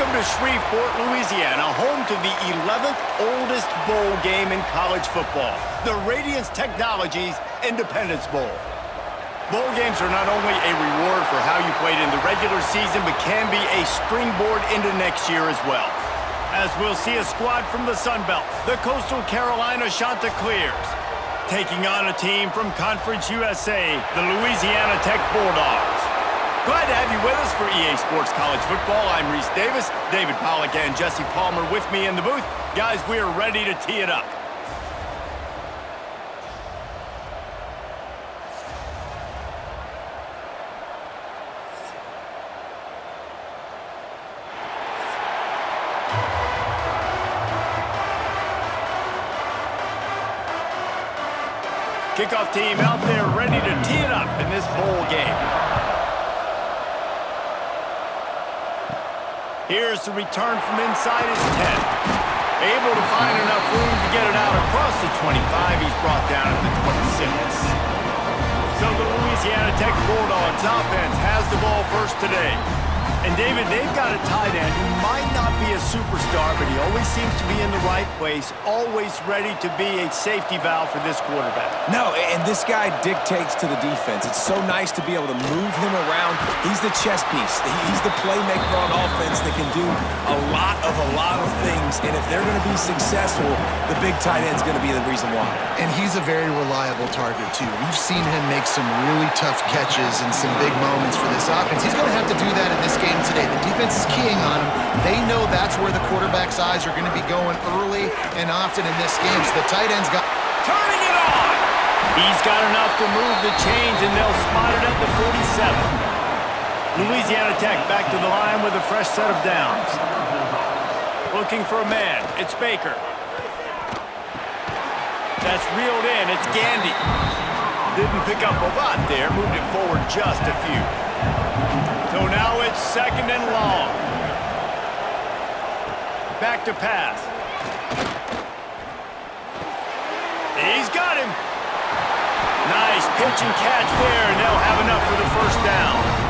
Welcome to Shreveport, Louisiana, home to the 11th oldest bowl game in college football, the Radiance Technologies Independence Bowl. Bowl games are not only a reward for how you played in the regular season, but can be a springboard into next year as well. As we'll see a squad from the Sun Belt, the Coastal Carolina Chanticleers, taking on a team from Conference USA, the Louisiana Tech Bulldogs. Glad to have you with us for EA Sports College Football. I'm Reese Davis, David Pollack and Jesse Palmer with me in the booth. Guys, we are ready to tee it up. Kickoff team out there ready to tee it up in this bowl game. Here's the return from inside his 10. Able to find enough room to get it out across the 25. He's brought down to the 26. So the Louisiana Tech Bulldogs offense has the ball first today. And David, they've got a tight end who might not be a superstar, but he always seems to be in the right place, always ready to be a safety valve for this quarterback. No, and this guy dictates to the defense. It's so nice to be able to move him around. He's the chess piece. He's the playmaker on offense that can do a lot of things. And if they're going to be successful, the big tight end's going to be the reason why. And he's a very reliable target, too. We've seen him make some really tough catches and some big moments for this offense. He's going to have to do that in this game today. The defense is keying on him. They know that's where the quarterback's eyes are going to be going early and often in this game. So the tight end's got... Turning it on! He's got enough to move the chains, and they'll spot it at the 47. Louisiana Tech back to the line with a fresh set of downs. Looking for a man. It's Baker. That's reeled in. It's Gandy. Didn't pick up a lot there. Moved it forward just a few. So now it's second and long. Back to pass. He's got him. Nice pitch and catch there, and they'll have enough for the first down.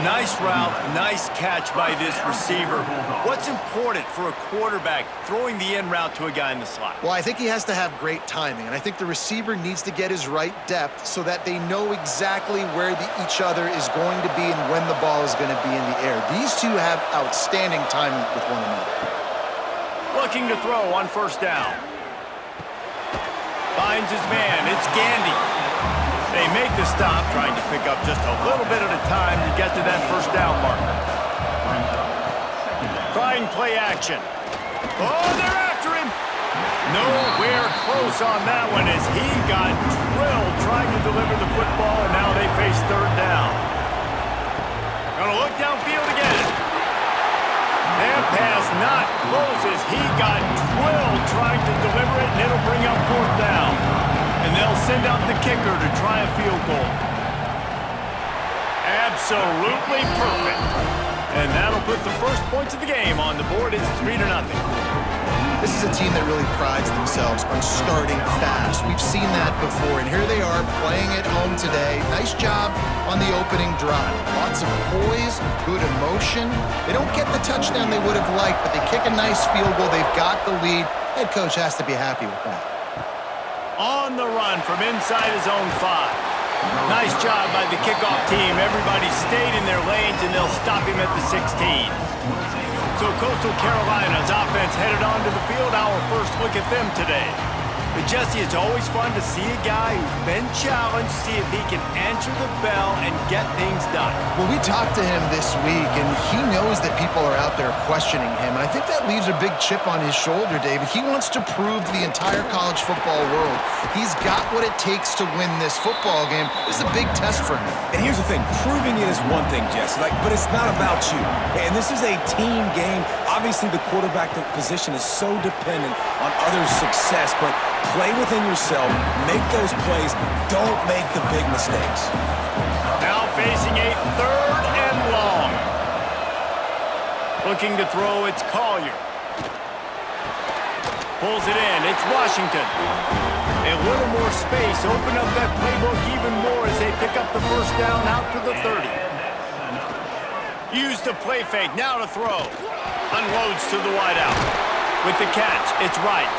Nice route, nice catch by this receiver. What's important for a quarterback throwing the in route to a guy in the slot? Well, I think he has to have great timing, and I think the receiver needs to get his right depth so that they know exactly where each other is going to be and when the ball is going to be in the air. These two have outstanding timing with one another. Looking to throw on first down. Finds his man. It's Gandy. They make the stop, trying to pick up just a little bit at a time to get to that first down marker. Trying play action. Oh, they're after him. Nowhere close on that one as he got drilled trying to deliver the football, and now they face third down. Gonna look downfield again. And pass not close as he got drilled trying to deliver it, and it'll bring up fourth down. And they'll send out the kicker to try a field goal. Absolutely perfect. And that'll put the first points of the game on the board. It's 3-0. This is a team that really prides themselves on starting fast. We've seen that before, and here they are playing at home today. Nice job on the opening drive. Lots of poise, good emotion. They don't get the touchdown they would have liked, but they kick a nice field goal. They've got the lead. Head coach has to be happy with that. On the run from inside his own 5. Nice job by the kickoff team. Everybody stayed in their lanes, and they'll stop him at the 16. So Coastal Carolina's offense headed onto the field. Our first look at them today. But Jesse, it's always fun to see a guy who's been challenged, see if he can answer the bell and get things done. Well, we talked to him this week, and he knows that people are out there questioning him. And I think that leaves a big chip on his shoulder, David. He wants to prove to the entire college football world he's got what it takes to win this football game. This is a big test for him. And here's the thing. Proving it is one thing, Jesse, but it's not about you. And this is a team game. Obviously, the quarterback position is so dependent on others' success, but play within yourself, make those plays, don't make the big mistakes. Now facing a third and long. Looking to throw, it's Collier. Pulls it in, it's Washington. A little more space, open up that playbook even more as they pick up the first down out to the 30. Use the play fake, now to throw. Unloads to the wideout. With the catch, it's right.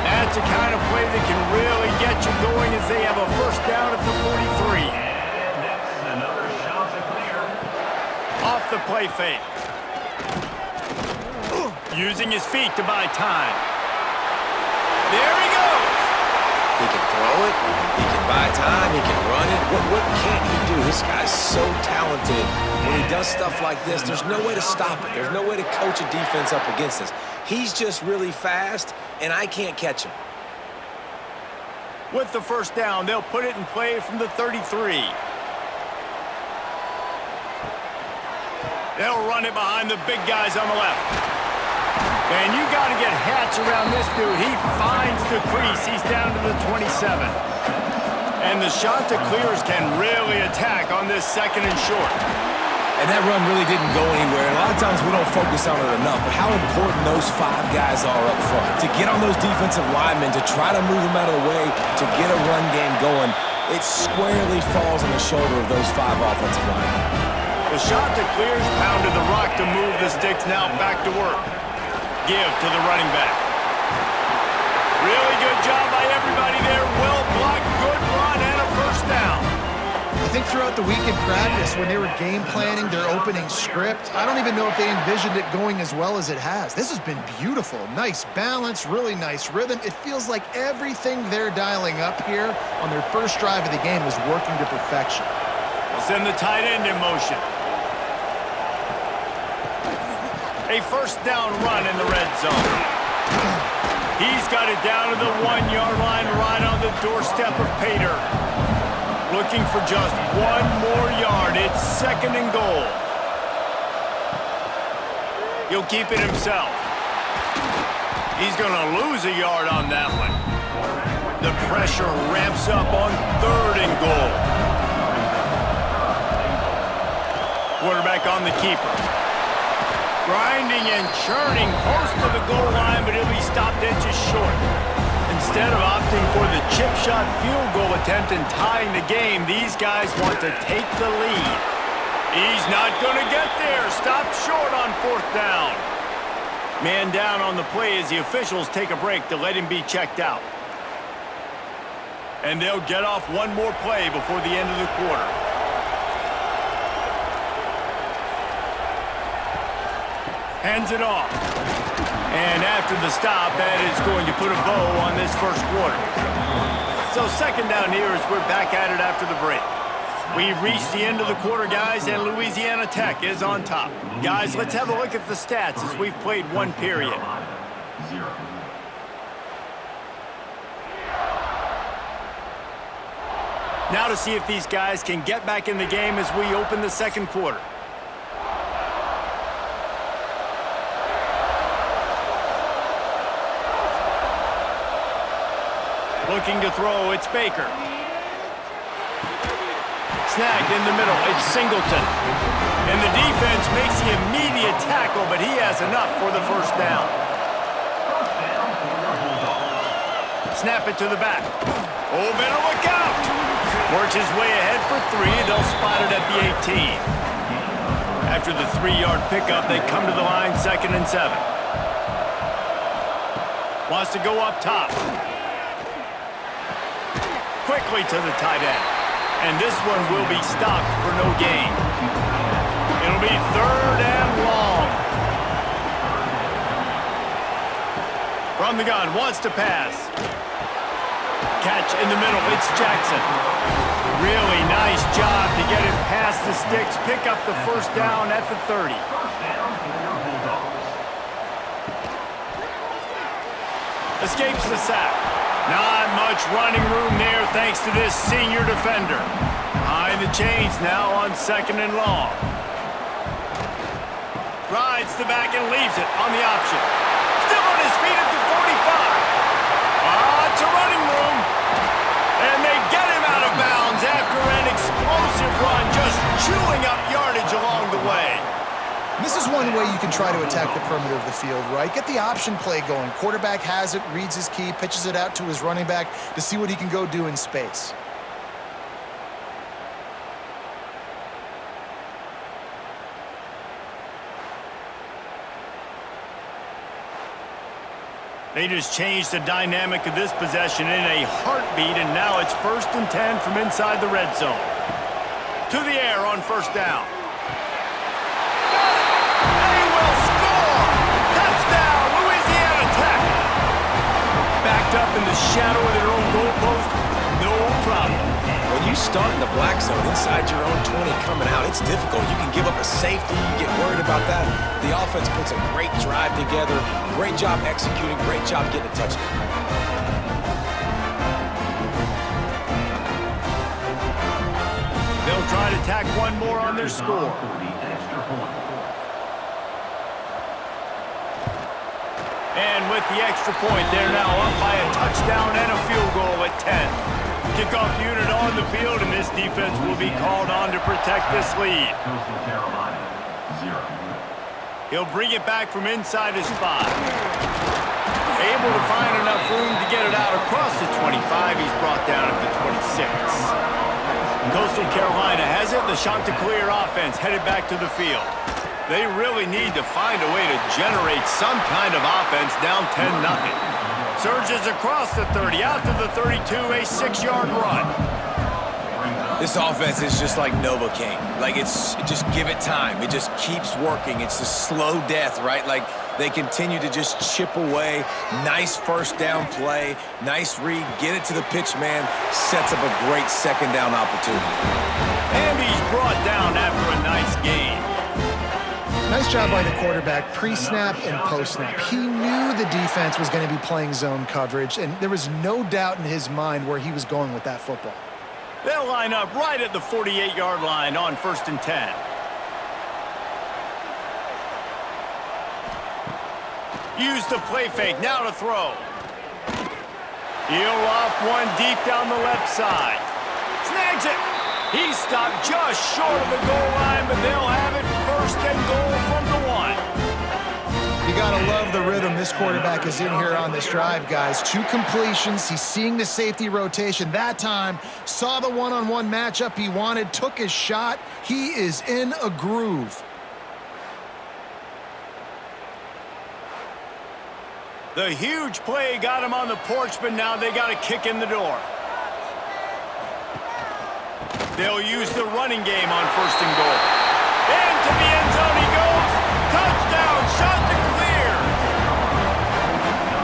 That's the kind of play that can really get you going as they have a first down at the 43. And that's another Chanticleer. Off the play fake. Using his feet to buy time. There he goes. He can throw it, he can buy time, he can run it. What can't he do? This guy's so talented. When he does stuff like this, there's no way to stop it. There's no way to coach a defense up against this. He's just really fast, and I can't catch him. With the first down, they'll put it in play from the 33. They'll run it behind the big guys on the left. And you got to get Hatch around this dude. He finds the crease. He's down to the 27. And the Chanticleers can really attack on this second and short. And that run really didn't go anywhere. A lot of times we don't focus on it enough, but how important those 5 guys are up front. To get on those defensive linemen, to try to move them out of the way, to get a run game going, it squarely falls on the shoulder of those 5 offensive linemen. The Chanticleers pounded the rock to move the sticks. Now back to work. Give to the running back. Really good job by everybody there. Well blocked, good run, and a first down. I think throughout the week in practice, when they were game planning their opening script, I don't even know if they envisioned it going as well as it has. This has been beautiful. Nice balance, really nice rhythm. It feels like everything they're dialing up here on their first drive of the game is working to perfection. They'll send the tight end in motion. A first down run in the red zone. He's got it down to the 1-yard line right on the doorstep of Pater. Looking for just 1 more yard. It's second and goal. He'll keep it himself. He's going to lose a yard on that one. The pressure ramps up on third and goal. Quarterback on the keeper. Grinding and churning close to the goal line, but he'll be stopped inches short. Instead of opting for the chip shot field goal attempt and tying the game, these guys want to take the lead. He's not going to get there. Stopped short on 4th down. Man down on the play as the officials take a break to let him be checked out. And they'll get off one more play before the end of the quarter. Hands it off. And after the stop, that is going to put a bow on this first quarter. So second down here as we're back at it after the break. We've reached the end of the quarter, guys, and Louisiana Tech is on top. Guys, let's have a look at the stats as we've played 1 period. Now to see if these guys can get back in the game as we open the second quarter. Looking to throw, it's Baker. Snagged in the middle, it's Singleton. And the defense makes the immediate tackle, but he has enough for the first down. Snap it to the back. Oh, better look out! Works his way ahead for 3. They'll spot it at the 18. After the 3-yard pickup, they come to the line 2nd and 7. Wants to go up top. Quickly to the tight end. And this one will be stopped for no gain. It'll be 3rd and long. From the gun, wants to pass. Catch in the middle, it's Jackson. Really nice job to get it past the sticks, pick up the first down at the 30. Escapes the sack. Not much running room there thanks to this senior defender. Behind the chains now on 2nd and long. Rides the back and leaves it on the option. Still on his feet at the 45. It's a running room. And they get him out of bounds after an explosive run, just chewing up yardage along the way. This is one way you can try to attack the perimeter of the field, right? Get the option play going. Quarterback has it, reads his key, pitches it out to his running back to see what he can go do in space. They just changed the dynamic of this possession in a heartbeat, and now it's 1st and 10 from inside the red zone. To the air on 1st down. They will score! Touchdown, Louisiana Tech! Backed up in the shadow of their own goalpost, no problem. When you start in the black zone inside your own 20 coming out, it's difficult. You can give up a safety, you get worried about that. The offense puts a great drive together. Great job executing, great job getting a touchdown. They'll try to tack one more on their score. And with the extra point, they're now up by a touchdown and a field goal at 10. Kickoff unit on the field, and this defense will be called on to protect this lead. He'll bring it back from inside his 5. Able to find enough room to get it out across the 25. He's brought down at the 26. Coastal Carolina has it. The Chanticleer offense headed back to the field. They really need to find a way to generate some kind of offense down 10-0. Surges across the 30, out to the 32, a 6-yard run. This offense is just like Novocaine. Like, just give it time. It just keeps working. It's a slow death, right? Like, they continue to just chip away. Nice 1st down play. Nice read. Get it to the pitch man. Sets up a great 2nd down opportunity. And he's brought down after a nice gain. Nice job by the quarterback, pre-snap and post-snap. He knew the defense was going to be playing zone coverage, and there was no doubt in his mind where he was going with that football. They'll line up right at the 48-yard line on 1st and 10. Use the play fake, now to throw. He'll off one deep down the left side. Snags it. He's stopped just short of the goal line, but they'll have it 1st and goal from the 1. You got to love the rhythm this quarterback is in here on this drive, guys. 2 completions. He's seeing the safety rotation. That time, saw the one-on-one matchup he wanted, took his shot. He is in a groove. The huge play got him on the porch, but now they got a kick in the door. They'll use the running game on 1st and goal. Into the end zone he goes. Touchdown, Chanticleers.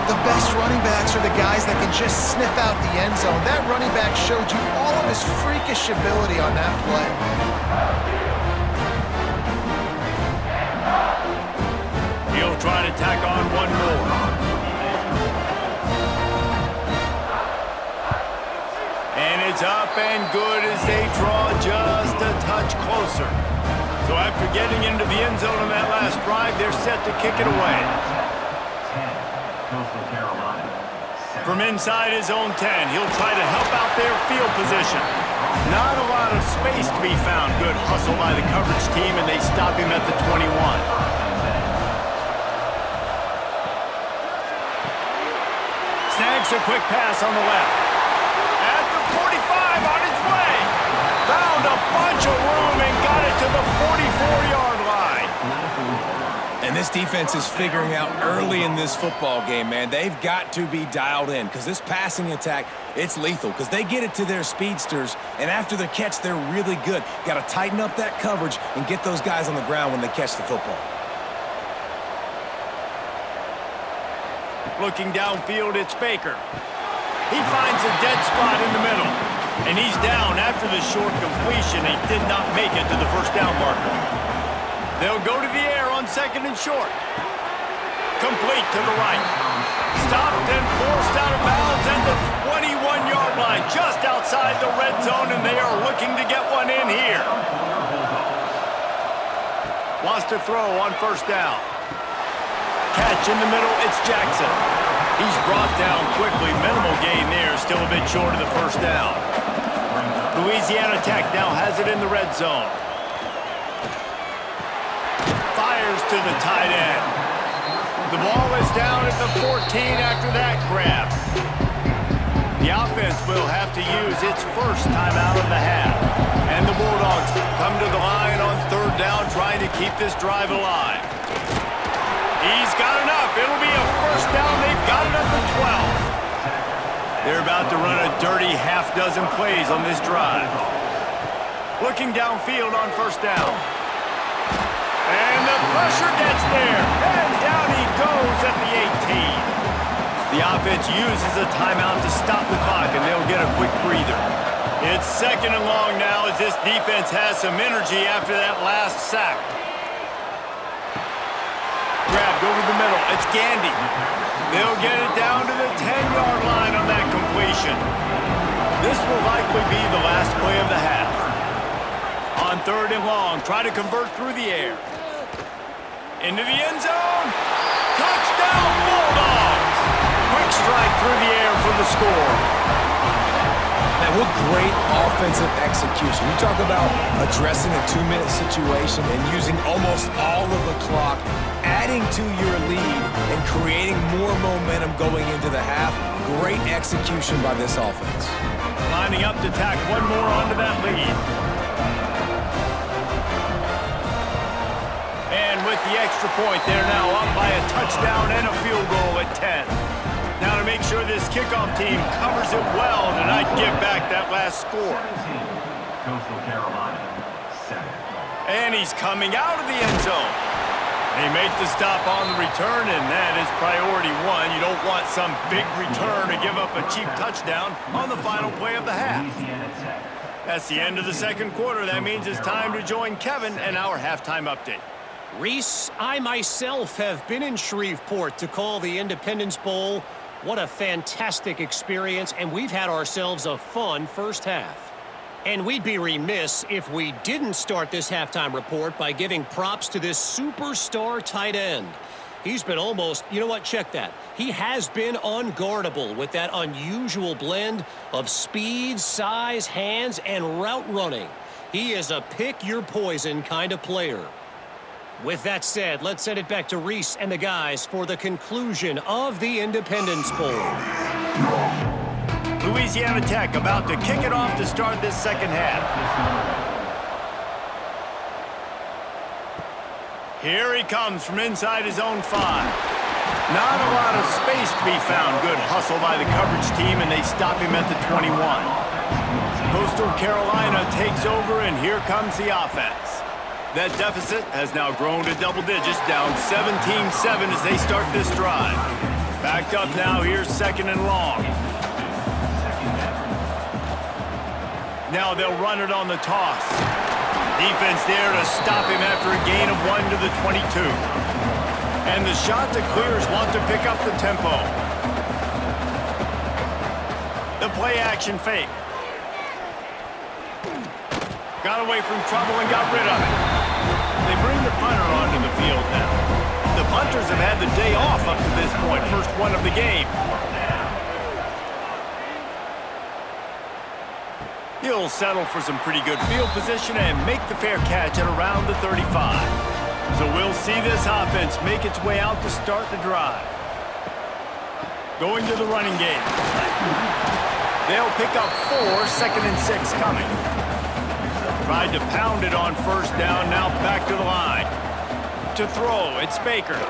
The best running backs are the guys that can just sniff out the end zone. That running back showed you all of his freakish ability on that play. He'll try to tack on one more. And it's up and good as they draw just a touch closer. So after getting into the end zone on that last drive, they're set to kick it away. From inside his own 10, he'll try to help out their field position. Not a lot of space to be found. Good hustle by the coverage team, and they stop him at the 21. Snags a quick pass on the left. At the 45 on his way. Found a bunch of room and got it to the 44-yard line. And this defense is figuring out early in this football game, man. They've got to be dialed in because this passing attack, it's lethal because they get it to their speedsters, and after the catch, they're really good. Got to tighten up that coverage and get those guys on the ground when they catch the football. Looking downfield, it's Baker. He finds a dead spot in the middle, and he's down after the short completion. He did not make it to the 1st down marker. They'll go to the air on 2nd and short. Complete to the right. Stopped and forced out of bounds at the 21-yard line, just outside the red zone, and they are looking to get one in here. Wants to throw on 1st down. Catch in the middle, it's Jackson. He's brought down quickly. Minimal gain there, still a bit short of the 1st down. Louisiana Tech now has it in the red zone. Fires to the tight end. The ball is down at the 14 after that grab. The offense will have to use its 1st timeout of the half. And the Bulldogs come to the line on 3rd down, trying to keep this drive alive. He's got enough. It'll be a first down. They've got it at the 12. They're about to run a dirty half-dozen plays on this drive. Looking downfield on first down. And the pressure gets there. And down he goes at the 18. The offense uses a timeout to stop the clock, and they'll get a quick breather. It's second and long now as this defense has some energy after that last sack. Grabbed over the middle. It's Gandy. They'll get it down to the 10-yard line on that completion. This will likely be the last play of the half. On third and long, try to convert through the air. Into the end zone. Touchdown, Bulldogs! Quick strike through the air for the score. Man, what great offensive execution. You talk about addressing a 2-minute situation and using almost all of the clock, adding to your lead and creating more momentum going into the half. Great execution by this offense. Lining up to tack one more onto that lead. And with the extra point, they're now up by a touchdown and a field goal at 10. Now to make sure this kickoff team covers it well and not give back that last score. 17, Coastal Carolina, 7. And he's coming out of the end zone. They make the stop on the return, and that is priority one. You don't want some big return to give up a cheap touchdown on the final play of the half. That's the end of the second quarter. That means it's time to join Kevin and our halftime update. Reese, I myself have been in Shreveport to call the Independence Bowl. What a fantastic experience, and we've had ourselves a fun first half. And we'd be remiss if we didn't start this halftime report by giving props to this superstar tight end. He's been almost, you know what, check that. He has been unguardable with that unusual blend of speed, size, hands, and route running. He is a pick-your-poison kind of player. With that said, let's send it back to Reese and the guys for the conclusion of the Independence Bowl. Louisiana Tech about to kick it off to start this second half. Here he comes from inside his own 5. Not a lot of space to be found. Good hustle by the coverage team, and they stop him at the 21. Coastal Carolina takes over, and here comes the offense. That deficit has now grown to double digits, down 17-7 as they start this drive. Backed up now, here's second and long. Now they'll run it on the toss. Defense there to stop him after a gain of 1 to the 22. And the Chanticleers want to pick up the tempo. The play action fake. Got away from trouble and got rid of it. They bring the punter onto the field now. The punters have had the day off up to this point. First one of the game. He'll settle for some pretty good field position and make the fair catch at around the 35. So we'll see this offense make its way out to start the drive. Going to the running game. They'll pick up 4, second and 6 coming. Tried to pound it on first down, now back to the line. To throw, it's Baker.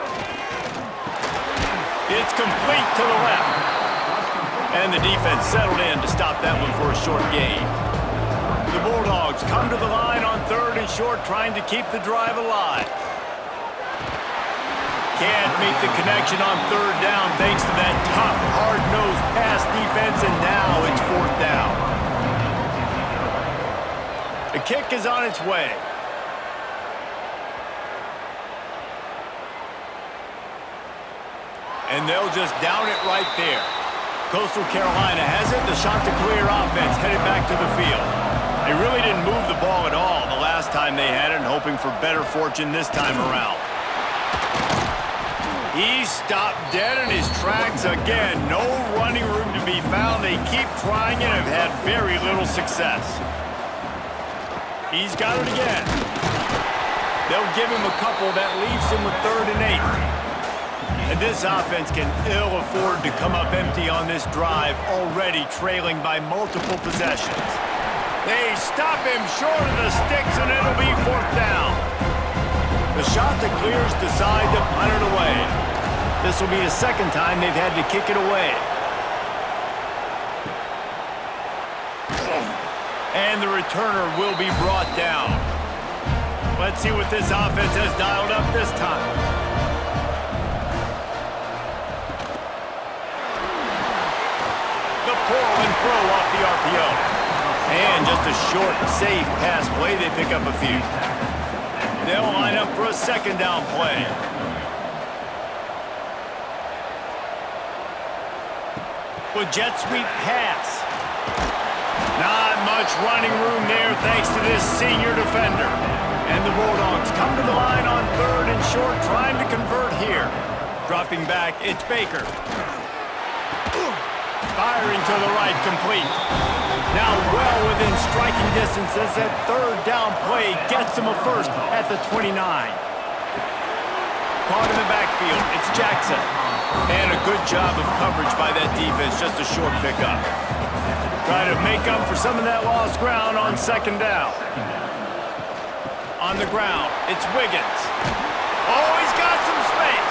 It's complete to the left. And the defense settled in to stop that one for a short gain. The Bulldogs come to the line on third and short, trying to keep the drive alive. Can't make the connection on third down thanks to that tough, hard-nosed pass defense, and now it's fourth down. The kick is on its way. And they'll just down it right there. Coastal Carolina has it. The Chanticleer offense headed back to the field. They really didn't move the ball at all the last time they had it, and hoping for better fortune this time around. He stopped dead in his tracks again. No running room to be found. They keep trying and have had very little success. He's got it again. They'll give him a couple. That leaves him with 3rd and 8. And this offense can ill afford to come up empty on this drive, already trailing by multiple possessions. They stop him short of the sticks, and it'll be 4th down. The Chanticleers decide to punt it away. This will be the second time they've had to kick it away. And the returner will be brought down. Let's see what this offense has dialed up this time. The pull and throw off the RPO. And just a short, safe pass play. They pick up a few. They'll line up for a second down play. With jet sweep pass. Not much running room there thanks to this senior defender. And the Bulldogs come to the line on third and short, trying to convert here. Dropping back, it's Baker. Firing to the right, complete. Now well within striking distance as that third down play gets him a first at the 29. Caught in the backfield, it's Jackson. And a good job of coverage by that defense, just a short pickup. Try to make up for some of that lost ground on second down. On the ground, it's Wiggins. Oh, he's got some space.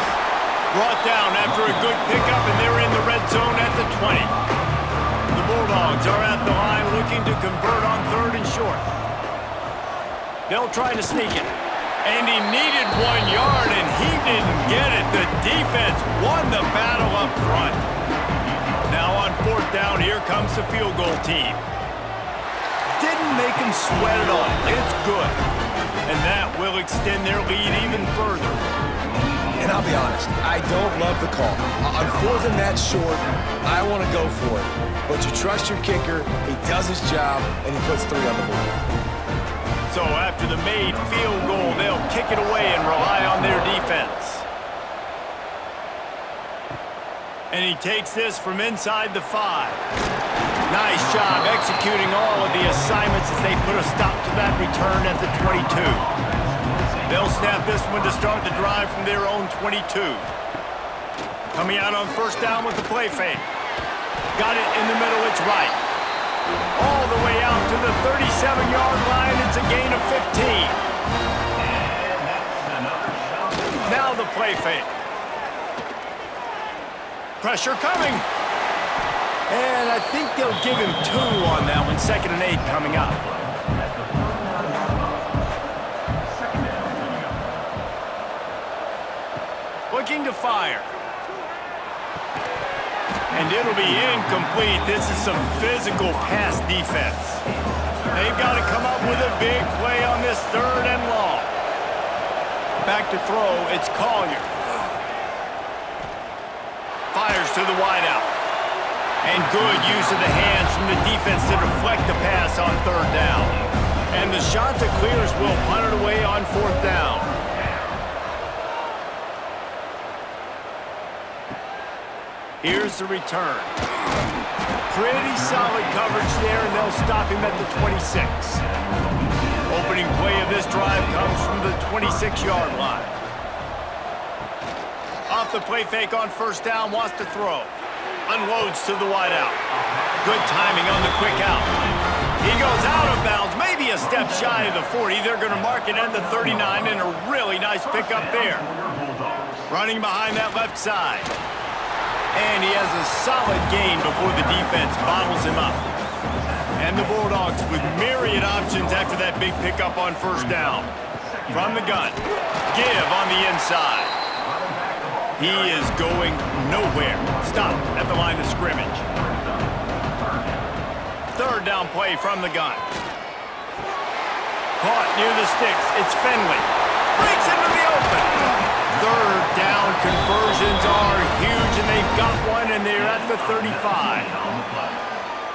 Brought down after a good pickup, and they're in the red zone at the 20. The Bulldogs are at the line looking to convert on third and short. They'll try to sneak it. And he needed 1 yard, and he didn't get it. The defense won the battle up front. Now on fourth down, here comes the field goal team. Didn't make him sweat at all. It's good. And that will extend their lead even further. And I'll be honest, I don't love the call. On fourth and that short, I want to go for it. But you trust your kicker, he does his job, and he puts 3 on the board. So after the made field goal, they'll kick it away and rely on their defense. And he takes this from inside the 5. Nice job executing all of the assignments as they put a stop to that return at the 22. They'll snap this one to start the drive from their own 22. Coming out on first down with the play fake. Got it in the middle, it's right. All the way out to the 37-yard line, it's a gain of 15. Now the play fake. Pressure coming. And I think they'll give him 2 on that one. 2nd and 8 coming up. Looking to fire. And it'll be incomplete. This is some physical pass defense. They've got to come up with a big play on this third and long. Back to throw, it's Collier. Fires to the wideout. And good use of the hands from the defense to deflect the pass on third down. And the Chanticleers will punt it away on fourth down. Here's the return. Pretty solid coverage there, and they'll stop him at the 26. Opening play of this drive comes from the 26-yard line. Off the play fake on first down, wants to throw. Unloads to the wideout. Good timing on the quick out. He goes out of bounds, maybe a step shy of the 40. They're going to mark it at the 39, and a really nice pickup there. Running behind that left side. And he has a solid gain before the defense bottles him up. And the Bulldogs with myriad options after that big pickup on first down. From the gun. Give on the inside. He is going nowhere. Stopped at the line of scrimmage. Third down play from the gun. Caught near the sticks. It's Finley. Breaks into the open. Third down conversions are huge, and they've got one, and they're at the 35.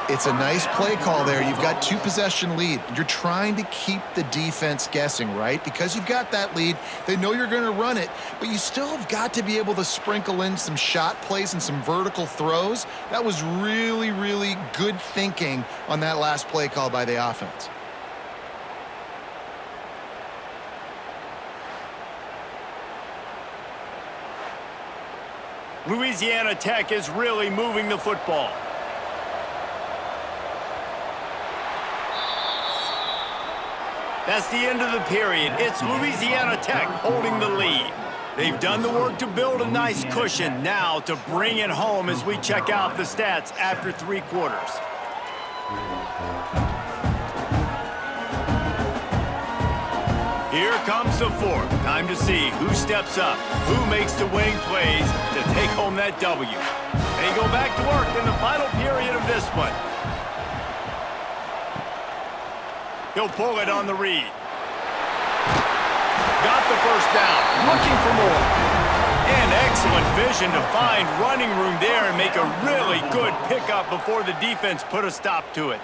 It's a nice play call there. You've got 2-possession lead. You're trying to keep the defense guessing, right? Because you've got that lead, they know you're going to run it, but you still have got to be able to sprinkle in some shot plays and some vertical throws. That was really, really good thinking on that last play call by the offense. Louisiana Tech is really moving the football. That's the end of the period. It's Louisiana Tech holding the lead. They've done the work to build a nice cushion now to bring it home as we check out the stats after 3 quarters. Here comes the fourth. Time to see who steps up, who makes the winning plays to take home that W. They go back to work in the final period of this one. He'll pull it on the read. Got the first down, looking for more. And excellent vision to find running room there and make a really good pickup before the defense put a stop to it.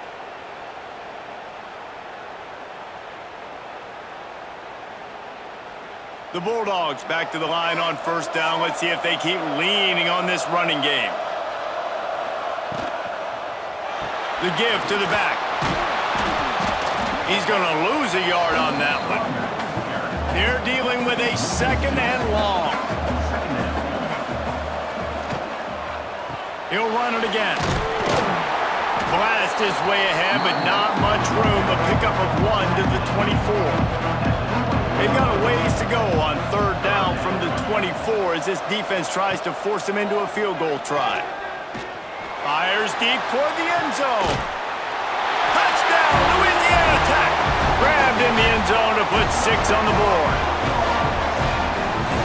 The Bulldogs back to the line on first down. Let's see if they keep leaning on this running game. The give to the back. He's going to lose a yard on that one. They're dealing with a 2nd and long. He'll run it again. Blast his way ahead, but not much room. A pickup of 1 to the 24. They've got a ways to go on 3rd down from the 24 as this defense tries to force him into a field goal try. Fires deep toward the end zone. Touchdown, Louisiana Tech. Grabbed in the end zone to put 6 on the board.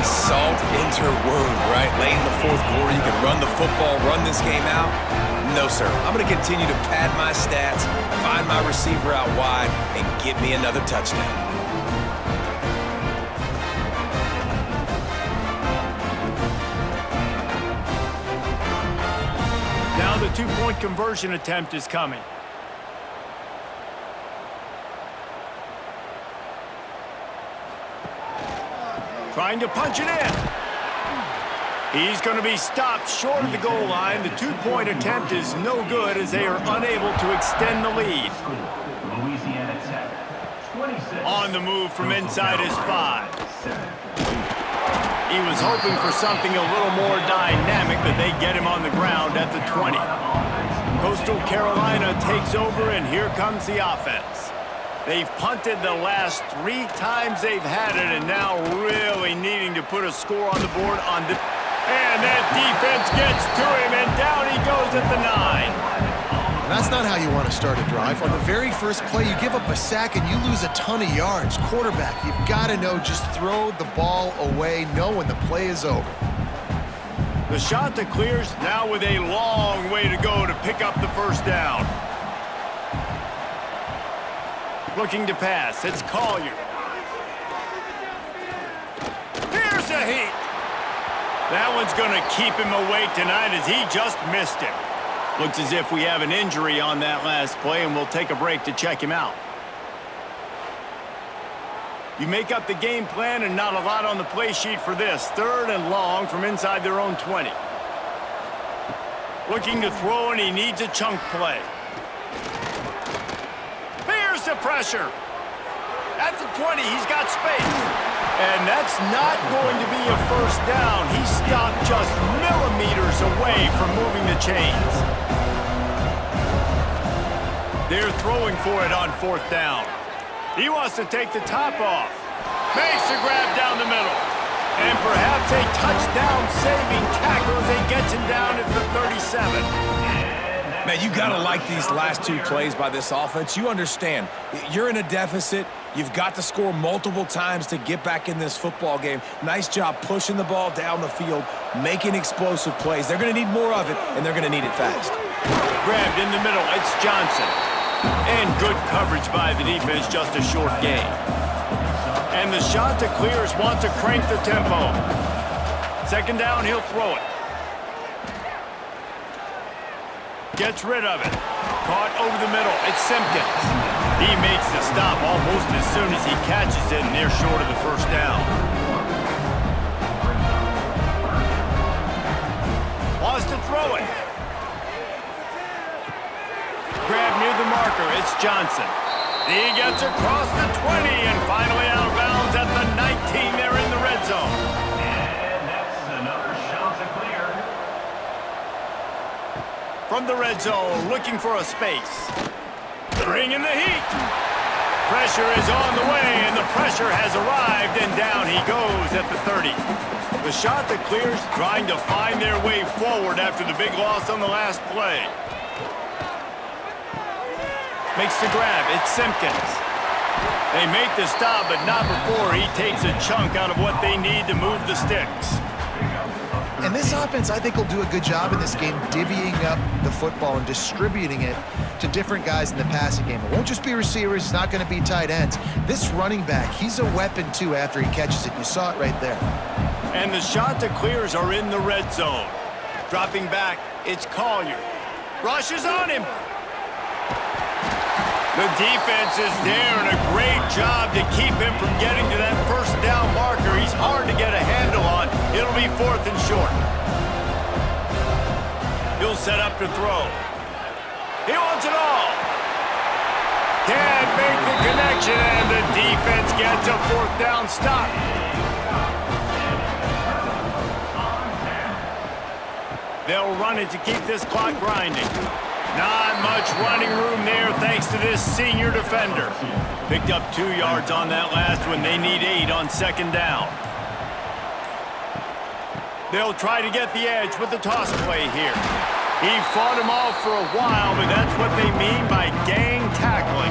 Salt into wound, right? Late in the 4th quarter, you can run the football, run this game out. No, sir. I'm going to continue to pad my stats, find my receiver out wide, and get me another touchdown. Now the 2-point conversion attempt is coming. Trying to punch it in. He's going to be stopped short of the goal line. The 2-point attempt is no good as they are unable to extend the lead. Louisiana Tech, 26. On the move from inside his 5. He was hoping for something a little more dynamic, but they get him on the ground at the 20. Coastal Carolina takes over, and here comes the offense. They've punted the last 3 times they've had it, and now really needing to put a score on the board on the... And that defense gets to him, and down he goes at the 9. And that's not how you want to start a drive. On the very first play, you give up a sack and you lose a ton of yards. Quarterback, you've got to know, just throw the ball away, know when the play is over. The Chanticleers now with a long way to go to pick up the first down. Looking to pass, it's Collier. Here's a heat. That one's going to keep him awake tonight as he just missed him. Looks as if we have an injury on that last play, and we'll take a break to check him out. You make up the game plan, and not a lot on the play sheet for this. 3rd and long from inside their own 20. Looking to throw, and he needs a chunk play. Here's the pressure. At the 20, he's got space. And that's not going to be a first down. He stopped just millimeters away from moving the chains. They're throwing for it on 4th down. He wants to take the top off. Makes the grab down the middle. And perhaps a touchdown-saving tackle as he gets him down at the 37. Man, you got to like these last 2 plays by this offense. You understand, you're in a deficit. You've got to score multiple times to get back in this football game. Nice job pushing the ball down the field, making explosive plays. They're going to need more of it, and they're going to need it fast. Grabbed in the middle, it's Johnson. And good coverage by the defense, just a short gain. And the Chanticleers want to crank the tempo. 2nd down, he'll throw it. Gets rid of it. Caught over the middle. It's Simpkins. He makes the stop almost as soon as he catches it, and they're short of the first down. Wants to throw it. Grab near the marker. It's Johnson. He gets across the 20 and finally out of bounds at the 19. They're in the red zone. And that's another Chanticleer. From the red zone, looking for a space. Bringing the heat. Pressure is on the way, and the pressure has arrived, and down he goes at the 30. The Chanticleers trying to find their way forward after the big loss on the last play. Makes the grab. It's Simpkins. They make the stop, but not before he takes a chunk out of what they need to move the sticks. And this offense, I think, will do a good job in this game divvying up the football and distributing it to different guys in the passing game. It won't just be receivers. It's not going to be tight ends. This running back, he's a weapon, too, after he catches it. You saw it right there. And the Chanticleers are in the red zone. Dropping back, it's Collier. Rushes on him. The defense is there, and a great job to keep him from getting to that first down marker. He's hard to get a handle on. It'll be 4th and short. He'll set up to throw. He wants it all. Can't make the connection, and the defense gets a 4th down stop. They'll run it to keep this clock grinding. Not much running room there thanks to this senior defender. Picked up 2 yards on that last one. They need 8 on 2nd down. They'll try to get the edge with the toss play here. He fought him off for a while, but that's what they mean by gang tackling.